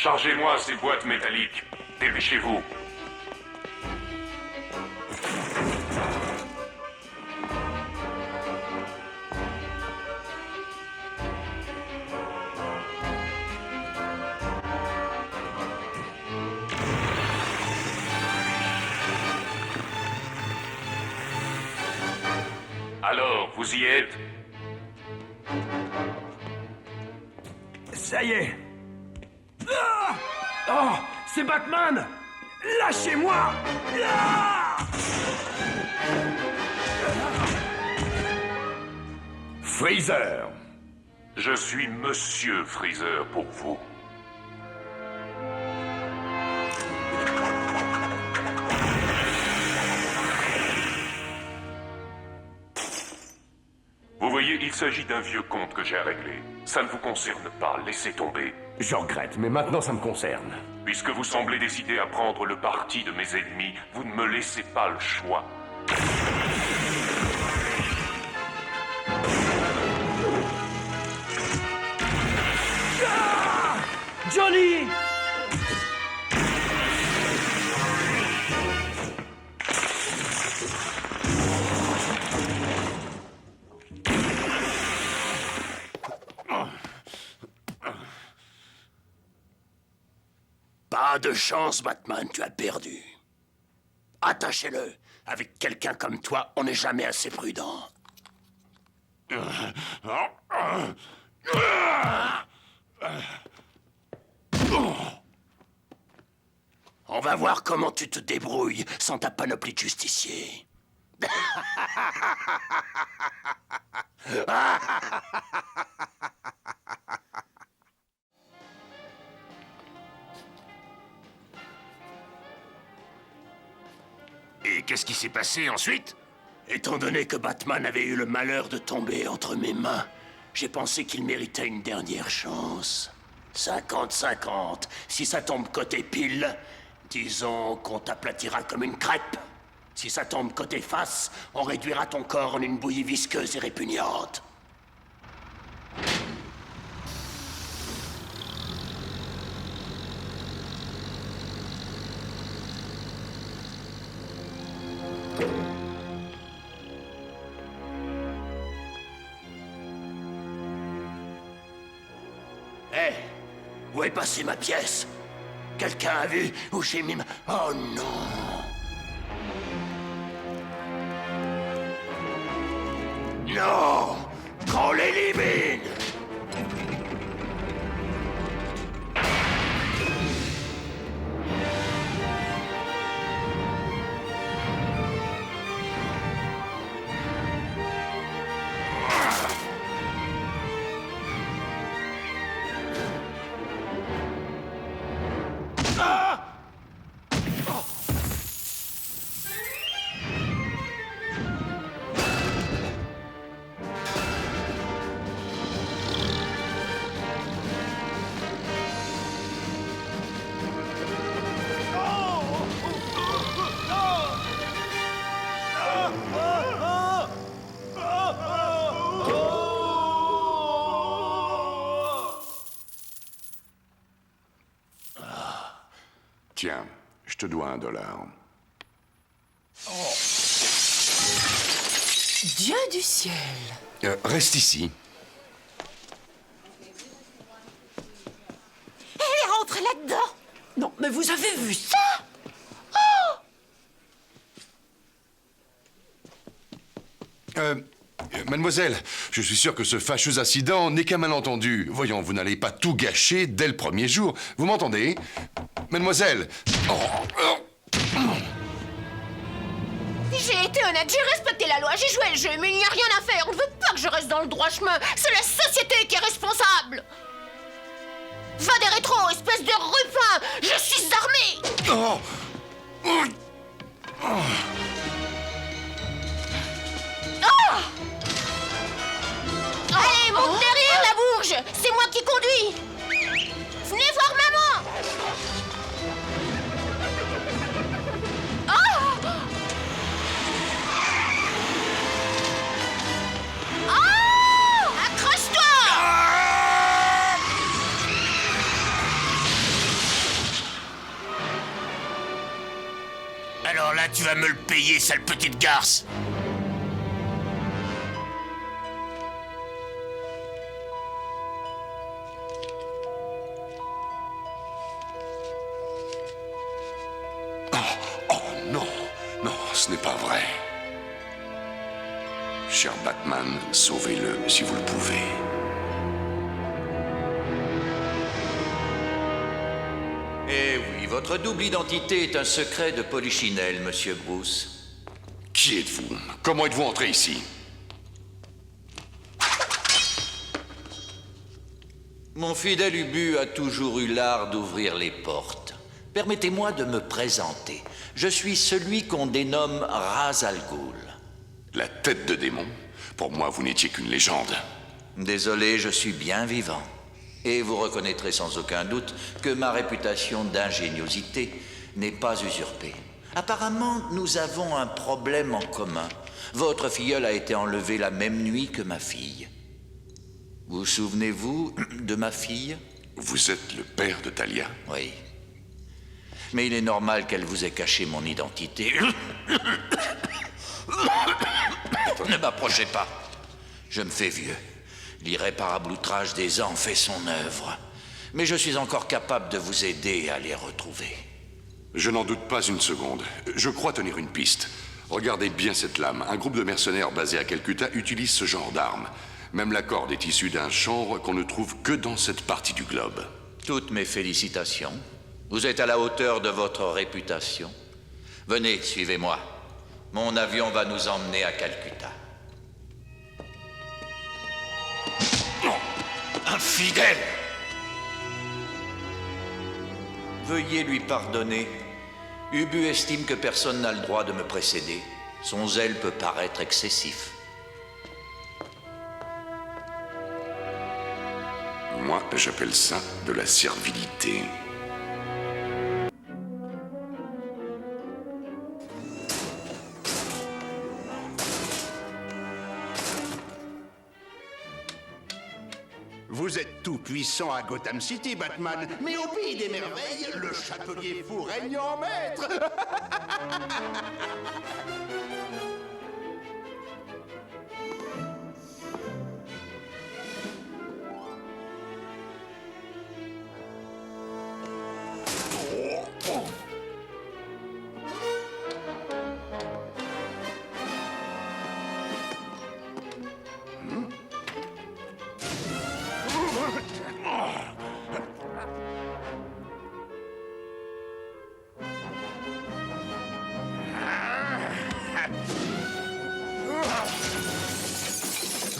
Chargez-moi ces boîtes métalliques. Dépêchez-vous. Alors, vous y êtes? Ça y est. Ah! Oh, c'est Batman! Lâchez-moi! Ah! Freezer. Je suis Monsieur Freezer pour vous. Vous voyez, il s'agit d'un vieux compte que j'ai à régler. Ça ne vous concerne pas, laissez tomber. Je regrette, mais maintenant ça me concerne. Puisque vous semblez décidé à prendre le parti de mes ennemis, vous ne me laissez pas le choix. Ah! Johnny! Pas de chance, Batman, tu as perdu. Attachez-le. Avec quelqu'un comme toi, on n'est jamais assez prudent. On va voir comment tu te débrouilles sans ta panoplie de justicier. Et qu'est-ce qui s'est passé ensuite? Étant donné que Batman avait eu le malheur de tomber entre mes mains, j'ai pensé qu'il méritait une dernière chance. 50-50. Si ça tombe côté pile, disons qu'on t'aplatira comme une crêpe. Si ça tombe côté face, on réduira ton corps en une bouillie visqueuse et répugnante. Hé, où est passée ma pièce? Quelqu'un a vu où j'ai mis ma... Oh non! Non! Qu'on l'élimine! Tiens, je te dois $1. Dieu du ciel! Reste ici. Elle rentre là-dedans! Non, mais vous avez vu ça? Mademoiselle, je suis sûr que ce fâcheux incident n'est qu'un malentendu. Voyons, vous n'allez pas tout gâcher dès le premier jour. Vous m'entendez? Mademoiselle! J'ai été honnête, j'ai respecté la loi, j'ai joué le jeu, mais il n'y a rien à faire. On ne veut pas que je reste dans le droit chemin. C'est la société qui est responsable. Va des rétros, espèce de rupin. Je suis armé. Allez, monte derrière la bourge. C'est moi qui conduis. Venez voir maman. Accroche-toi! Alors là, tu vas me le payer, sale petite garce. Oh non, non, ce n'est pas vrai. Cher Batman, sauvez-le si vous le pouvez. Eh oui, votre double identité est un secret de Polichinelle, monsieur Bruce. Qui êtes-vous? Comment êtes-vous entré ici? Mon fidèle Ubu a toujours eu l'art d'ouvrir les portes. Permettez-moi de me présenter. Je suis celui qu'on dénomme Ra's al Ghul. La tête de démon? Pour moi, vous n'étiez qu'une légende. Désolé, je suis bien vivant. Et vous reconnaîtrez sans aucun doute que ma réputation d'ingéniosité n'est pas usurpée. Apparemment, nous avons un problème en commun. Votre filleule a été enlevée la même nuit que ma fille. Vous souvenez-vous de ma fille? Vous êtes le père de Talia? Oui. Mais il est normal qu'elle vous ait caché mon identité. Ne m'approchez pas. Je me fais vieux. L'irréparable outrage des ans fait son œuvre. Mais je suis encore capable de vous aider à les retrouver. Je n'en doute pas une seconde. Je crois tenir une piste. Regardez bien cette lame. Un groupe de mercenaires basé à Calcutta utilise ce genre d'arme. Même la corde est issue d'un chanvre qu'on ne trouve que dans cette partie du globe. Toutes mes félicitations. Vous êtes à la hauteur de votre réputation. Venez, suivez-moi. Mon avion va nous emmener à Calcutta. Infidèle! Veuillez lui pardonner. Ubu estime que personne n'a le droit de me précéder. Son zèle peut paraître excessif. Moi, j'appelle ça de la servilité. Vous êtes tout puissant à Gotham City, Batman, mais au pays des merveilles, le chapelier fou règne en maître.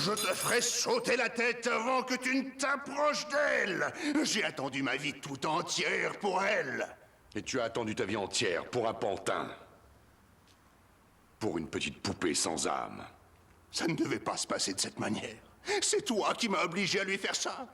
Je te ferai sauter la tête avant que tu ne t'approches d'elle. J'ai attendu ma vie tout entière pour elle. Et tu as attendu ta vie entière pour un pantin. Pour une petite poupée sans âme. Ça ne devait pas se passer de cette manière. C'est toi qui m'as obligé à lui faire ça.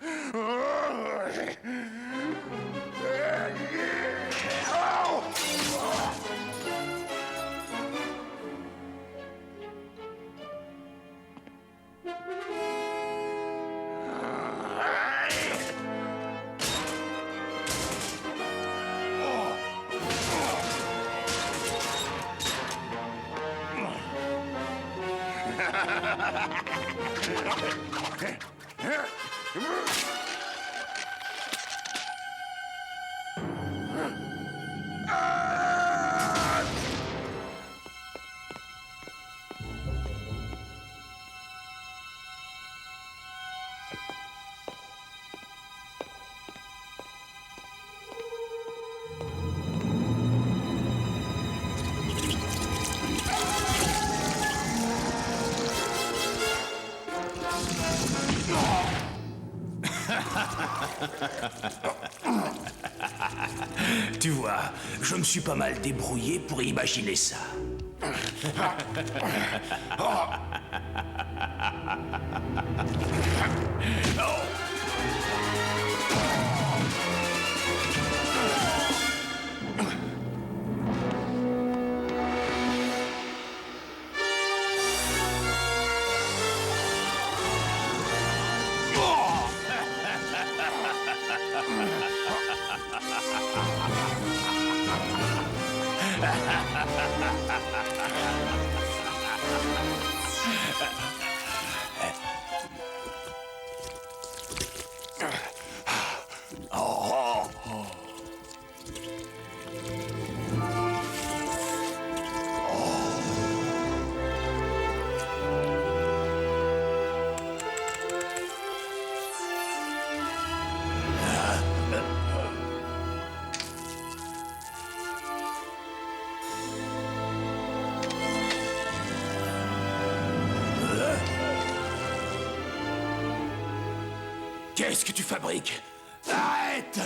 Tu vois, je me suis pas mal débrouillé pour imaginer ça. Qu'est-ce que tu fabriques? Arrête!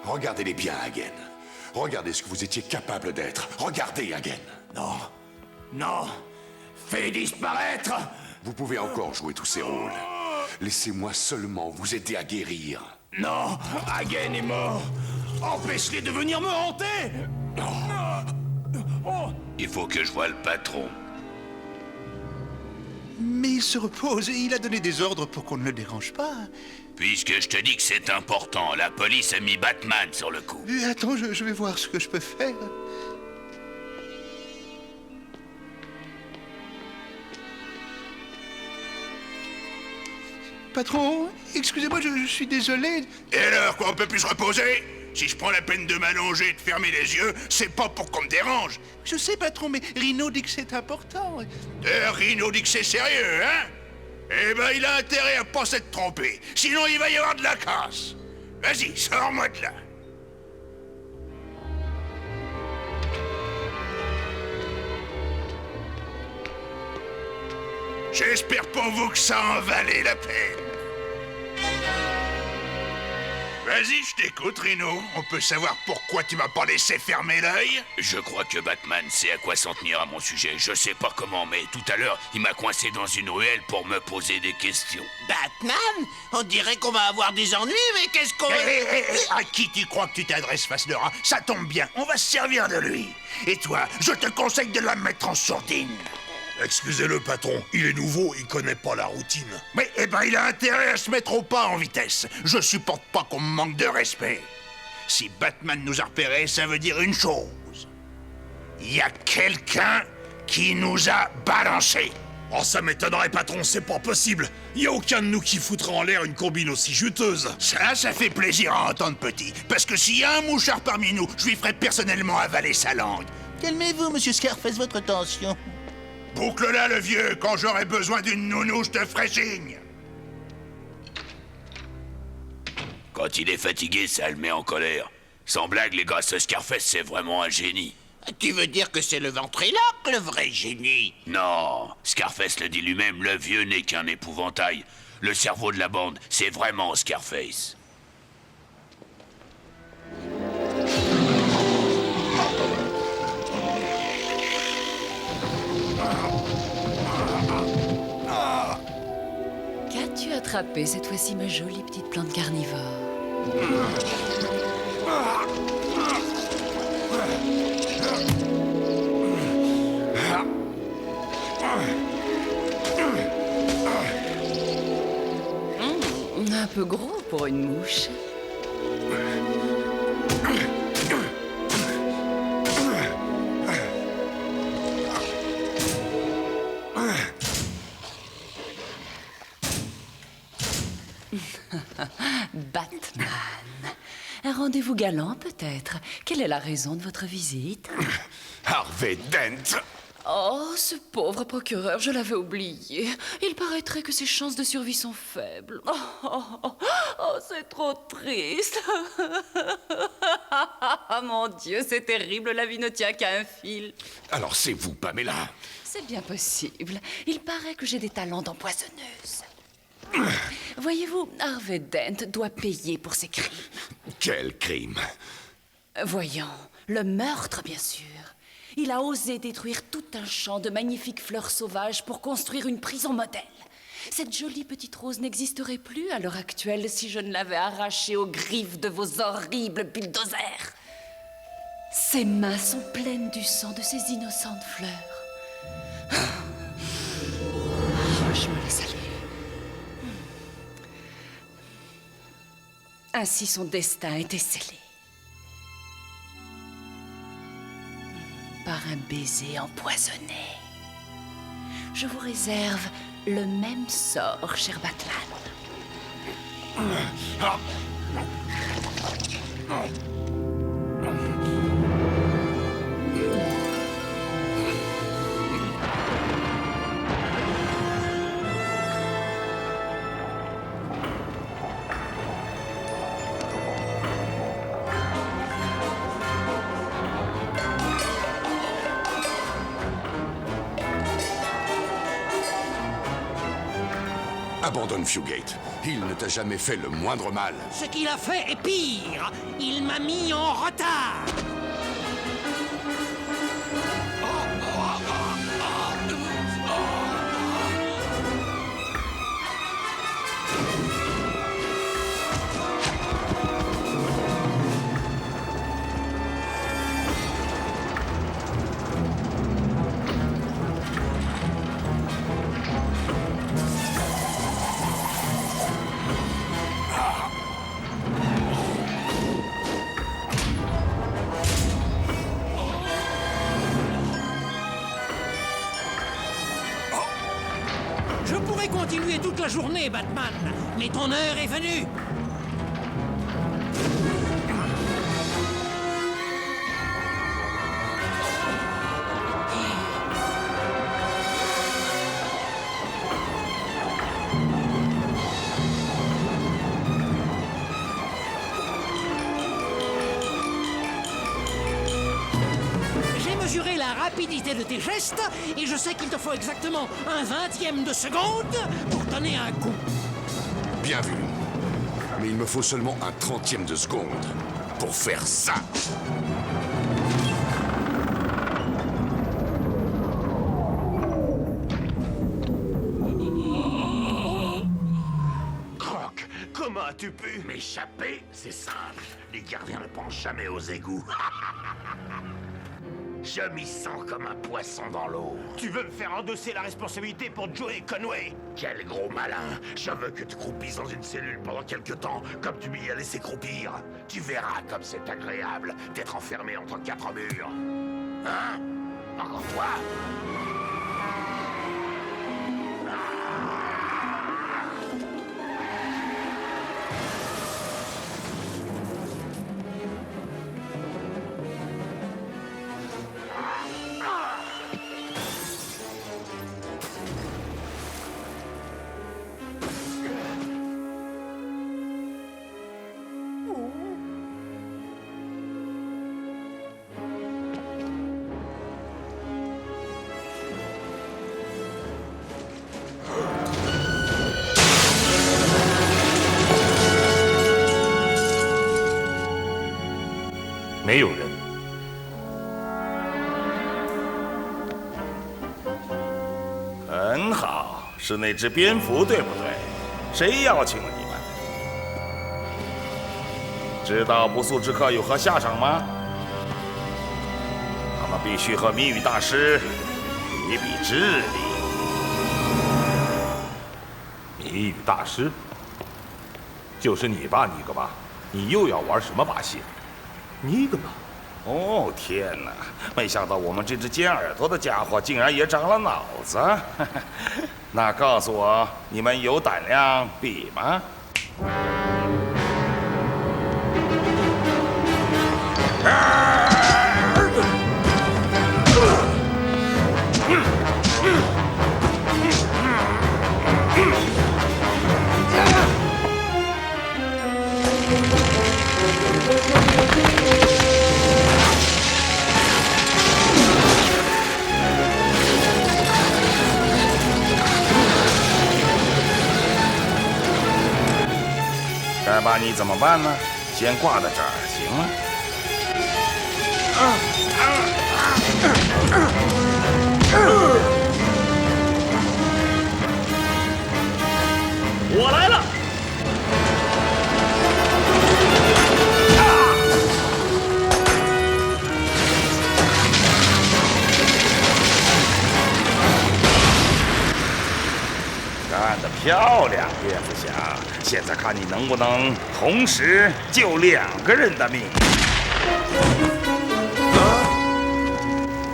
Regardez-les bien, Hagen. Regardez ce que vous étiez capable d'être. Regardez, Hagen. Non. Non. Fais disparaître! Vous pouvez encore jouer tous ces rôles. Laissez-moi seulement vous aider à guérir. Non! Hagen est mort! Empêche-les de venir me hanter! Il faut que je voie le patron. Mais il se repose et il a donné des ordres pour qu'on ne le dérange pas. Puisque je te dis que c'est important, la police a mis Batman sur le coup. Attends, je vais voir ce que je peux faire. Patron, excusez-moi, je suis désolé. Et alors, quoi, on peut plus se reposer? Si je prends la peine de m'allonger et de fermer les yeux, c'est pas pour qu'on me dérange. Je sais, patron, mais Rino dit que c'est important. Rino dit que c'est sérieux, hein? Eh ben, il a intérêt à pas s'être trompé. Sinon, il va y avoir de la casse. Vas-y, sors-moi de là. J'espère pour vous que ça en valait la peine. Vas-y, je t'écoute, Rino. On peut savoir pourquoi tu m'as pas laissé fermer l'œil? Je crois que Batman sait à quoi s'en tenir à mon sujet. Je sais pas comment, mais tout à l'heure, il m'a coincé dans une ruelle pour me poser des questions. Batman? On dirait qu'on va avoir des ennuis, mais qu'est-ce qu'on... À qui tu crois que tu t'adresses, face de rat? Ça tombe bien, on va se servir de lui. Et toi, je te conseille de la mettre en sourdine. Excusez-le, patron, il est nouveau, il connaît pas la routine. Mais, eh ben, il a intérêt à se mettre au pas en vitesse. Je supporte pas qu'on me manque de respect. Si Batman nous a repérés, ça veut dire une chose. Il y a quelqu'un qui nous a balancés. Oh, ça m'étonnerait, patron, c'est pas possible. Y a aucun de nous qui foutrait en l'air une combine aussi juteuse. Ça fait plaisir à entendre, petit. Parce que s'il y a un mouchard parmi nous, je lui ferai personnellement avaler sa langue. Calmez-vous, monsieur Scarface, votre tension. Boucle-la, le vieux. Quand j'aurai besoin d'une nounou, je te ferai signe. Quand il est fatigué, ça le met en colère. Sans blague, les gars, ce Scarface, c'est vraiment un génie. Tu veux dire que c'est le ventriloque, le vrai génie? Non, Scarface le dit lui-même, le vieux n'est qu'un épouvantail. Le cerveau de la bande, c'est vraiment Scarface. Qu'as-tu attrapé cette fois-ci, ma jolie petite plante carnivore? Un peu gros pour une mouche. Batman. Un rendez-vous galant, peut-être. Quelle est la raison de votre visite? Harvey Dent. Oh, ce pauvre procureur, je l'avais oublié. Il paraîtrait que ses chances de survie sont faibles. Oh, c'est trop triste. Mon Dieu, c'est terrible, la vie ne tient qu'à un fil. Alors c'est vous, Pamela. C'est bien possible. Il paraît que j'ai des talents d'empoisonneuse. Voyez-vous, Harvey Dent doit payer pour ses crimes. Quel crime? Voyons, le meurtre, bien sûr. Il a osé détruire tout un champ de magnifiques fleurs sauvages pour construire une prison modèle. Cette jolie petite rose n'existerait plus à l'heure actuelle si je ne l'avais arrachée aux griffes de vos horribles bulldozers. Ses mains sont pleines du sang de ces innocentes fleurs. Je me laisse aller. Ainsi son destin était scellé. par un baiser empoisonné. Je vous réserve le même sort, cher Batman. Abandonne Fugate. Il ne t'a jamais fait le moindre mal. Ce qu'il a fait est pire. Il m'a mis en retard. Je pourrais continuer toute la journée, Batman, mais ton heure est venue. J'ai mesuré la rapidité de tes gestes et je sais qu'il te faut exactement un 20e de seconde pour donner un coup. Bien vu. Mais il me faut seulement un 30e de seconde pour faire ça. Croc, comment as-tu pu m'échapper? C'est simple. Les gardiens ne pensent jamais aux égouts. Je m'y sens comme un poisson dans l'eau. Tu veux me faire endosser la responsabilité pour Joey Conway? Quel gros malin. Je veux que tu croupisses dans une cellule pendant quelque temps, comme tu m'y as laissé croupir. Tu verras comme c'est agréable d'être enfermé entre quatre murs. Hein? Encore toi?没有人。很好，是那只蝙蝠，对不对？谁邀请了你们？知道不速之客有何下场吗？他们必须和谜语大师比比智力。谜语大师，就是你吧，尼格玛？你又要玩什么把戏？尼格玛？哦天哪！没想到我们这只尖耳朵的家伙竟然也长了脑子。那告诉我，你们有胆量比吗？该把你怎么办呢？先挂在这儿，行吗？我来了！干得漂亮，蝙蝠侠！现在看你能不能同时救2个人的命。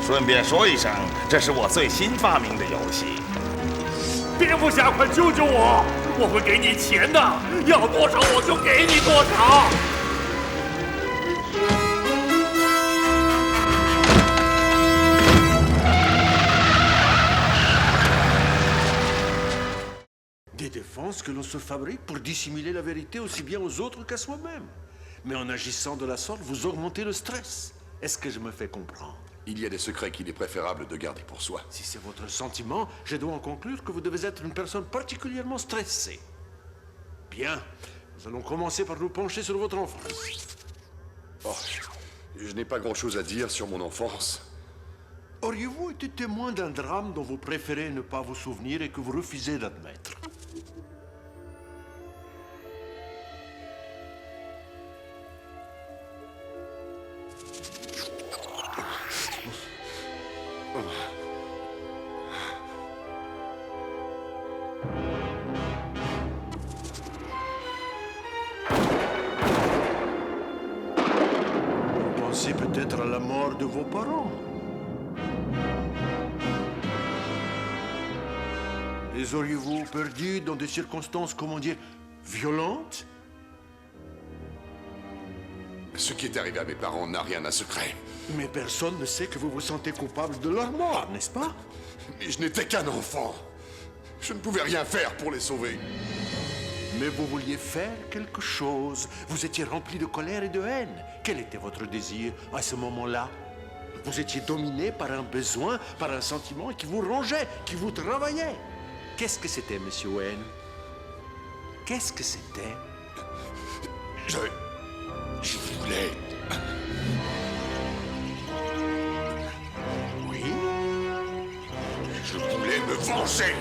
顺便说一声，这是我最新发明的游戏。蝙蝠侠，快救救我！我会给你钱的，要多少我就给你多少。Des défenses que l'on se fabrique pour dissimuler la vérité aussi bien aux autres qu'à soi-même. Mais en agissant de la sorte, vous augmentez le stress. Est-ce que je me fais comprendre? Il y a des secrets qu'il est préférable de garder pour soi. Si c'est votre sentiment, je dois en conclure que vous devez être une personne particulièrement stressée. Bien, nous allons commencer par nous pencher sur votre enfance. Oh, je n'ai pas grand-chose à dire sur mon enfance. Auriez-vous été témoin d'un drame dont vous préférez ne pas vous souvenir et que vous refusez d'admettre? Vous pensez peut-être à la mort de vos parents? Les auriez-vous perdus dans des circonstances, comment dire, violentes? Ce qui est arrivé à mes parents n'a rien à secret. Mais personne ne sait que vous vous sentez coupable de leur mort, n'est-ce pas? Mais je n'étais qu'un enfant. Je ne pouvais rien faire pour les sauver. Mais vous vouliez faire quelque chose. Vous étiez rempli de colère et de haine. Quel était votre désir à ce moment-là? Vous étiez dominé par un besoin, par un sentiment qui vous rongeait, qui vous travaillait. Qu'est-ce que c'était, monsieur Wayne? Qu'est-ce que c'était? Je voulais... Oui? Je voulais me venger.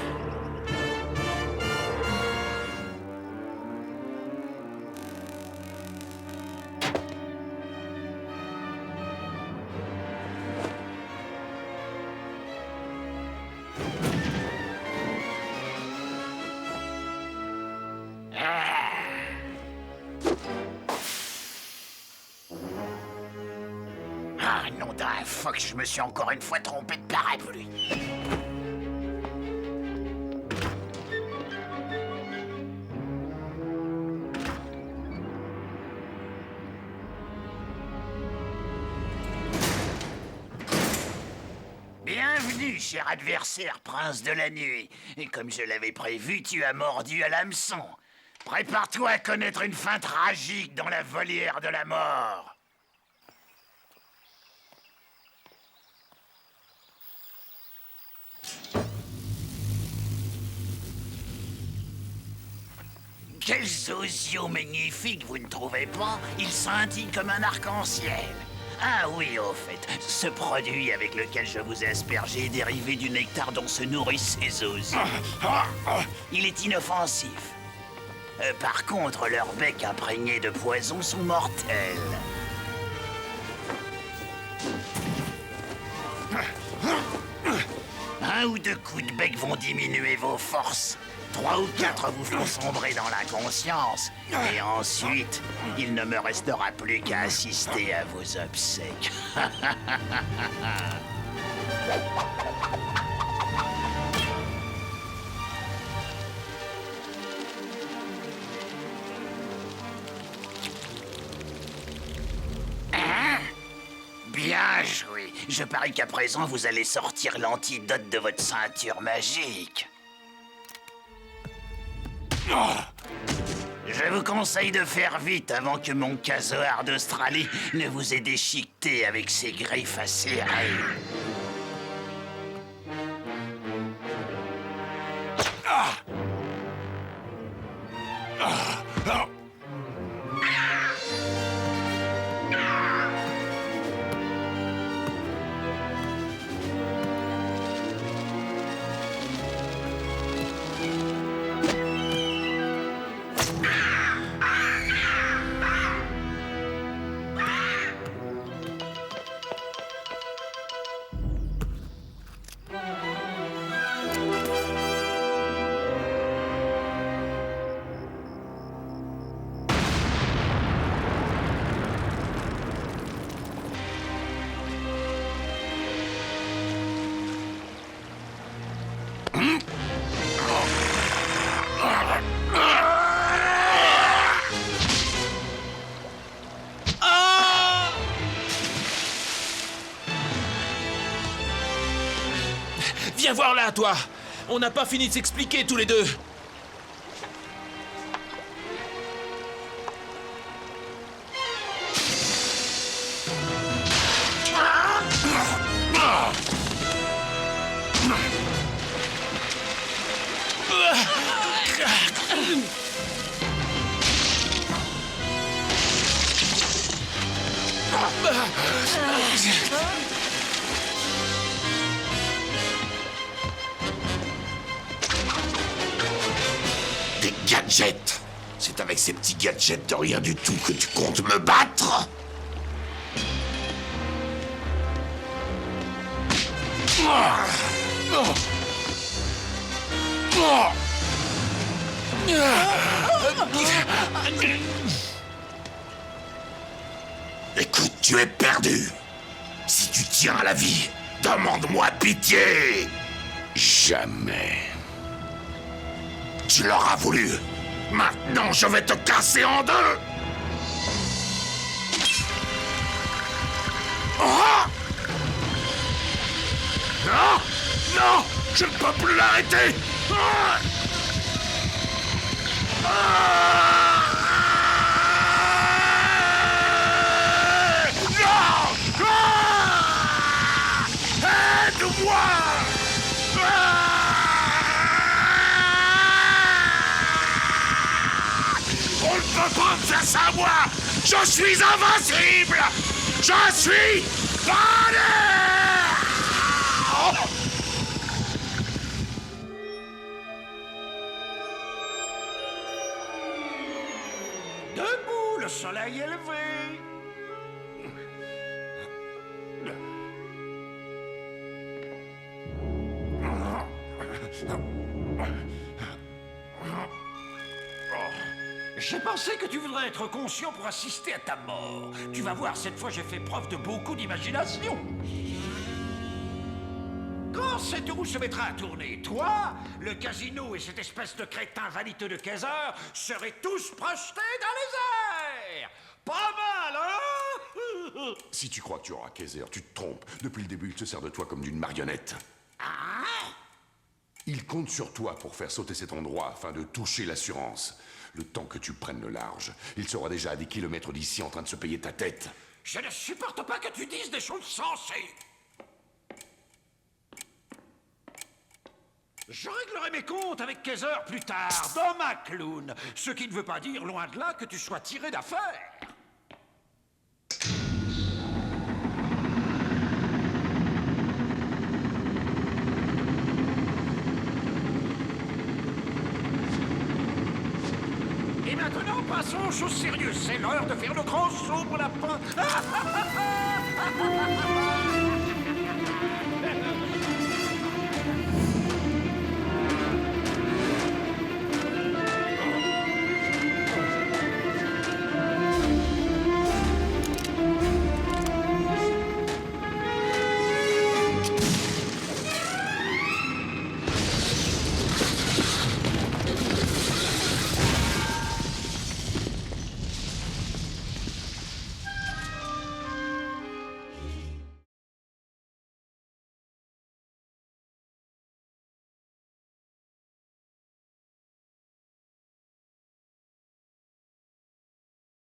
Ah, nom d'un fuck, je me suis encore une fois trompé de parapluie. Bienvenue, cher adversaire, prince de la nuit. Et comme je l'avais prévu, tu as mordu à l'hameçon. Prépare-toi à connaître une fin tragique dans la volière de la mort. Quels osios magnifiques, vous ne trouvez pas? Ils scintillent comme un arc-en-ciel. Ah oui, au fait, ce produit avec lequel je vous ai aspergé est dérivé du nectar dont se nourrissent ces osios. Il est inoffensif. Par contre, leurs becs imprégnés de poison sont mortels. Un ou deux coups de bec vont diminuer vos forces. 3 ou 4 vous feront sombrer dans l'inconscience. Et ensuite, il ne me restera plus qu'à assister à vos obsèques. Hein? Bien joué. Je parie qu'à présent, vous allez sortir l'antidote de votre ceinture magique. Je vous conseille de faire vite avant que mon casoar d'Australie ne vous ait déchiqueté avec ses griffes acérées. Viens voir là, toi. On n'a pas fini de s'expliquer tous les deux. Des gadgets! C'est avec ces petits gadgets de rien du tout que tu comptes me battre? Écoute, tu es perdu. Si tu tiens à la vie, demande-moi pitié. Jamais. Tu l'auras voulu. Maintenant, je vais te casser en deux. Oh! Non! Non! Je ne peux plus l'arrêter! Ah! Ah! Non! Ah! Aide-moi! On ne peut pas me faire ça, moi! Je suis invincible! Je suis Banner! Oh! Debout, le soleil est levé. J'ai pensé que tu voudrais être conscient pour assister à ta mort. Tu vas voir, cette fois j'ai fait preuve de beaucoup d'imagination. Quand cette roue se mettra à tourner, toi, le casino et cette espèce de crétin vaniteux de Kaiser seraient tous projetés dans les airs. Pas mal, hein? Si tu crois que tu auras Kaiser, tu te trompes. Depuis le début, il se sert de toi comme d'une marionnette. Ah? Il compte sur toi pour faire sauter cet endroit afin de toucher l'assurance. Le temps que tu prennes le large, il sera déjà à des kilomètres d'ici en train de se payer ta tête. Je ne supporte pas que tu dises des choses sensées. Je réglerai mes comptes avec Kaiser plus tard, dans ma clown. Ce qui ne veut pas dire, loin de là, que tu sois tiré d'affaire. Et maintenant, passons aux choses sérieuses. C'est l'heure de faire le grand saut pour la fin.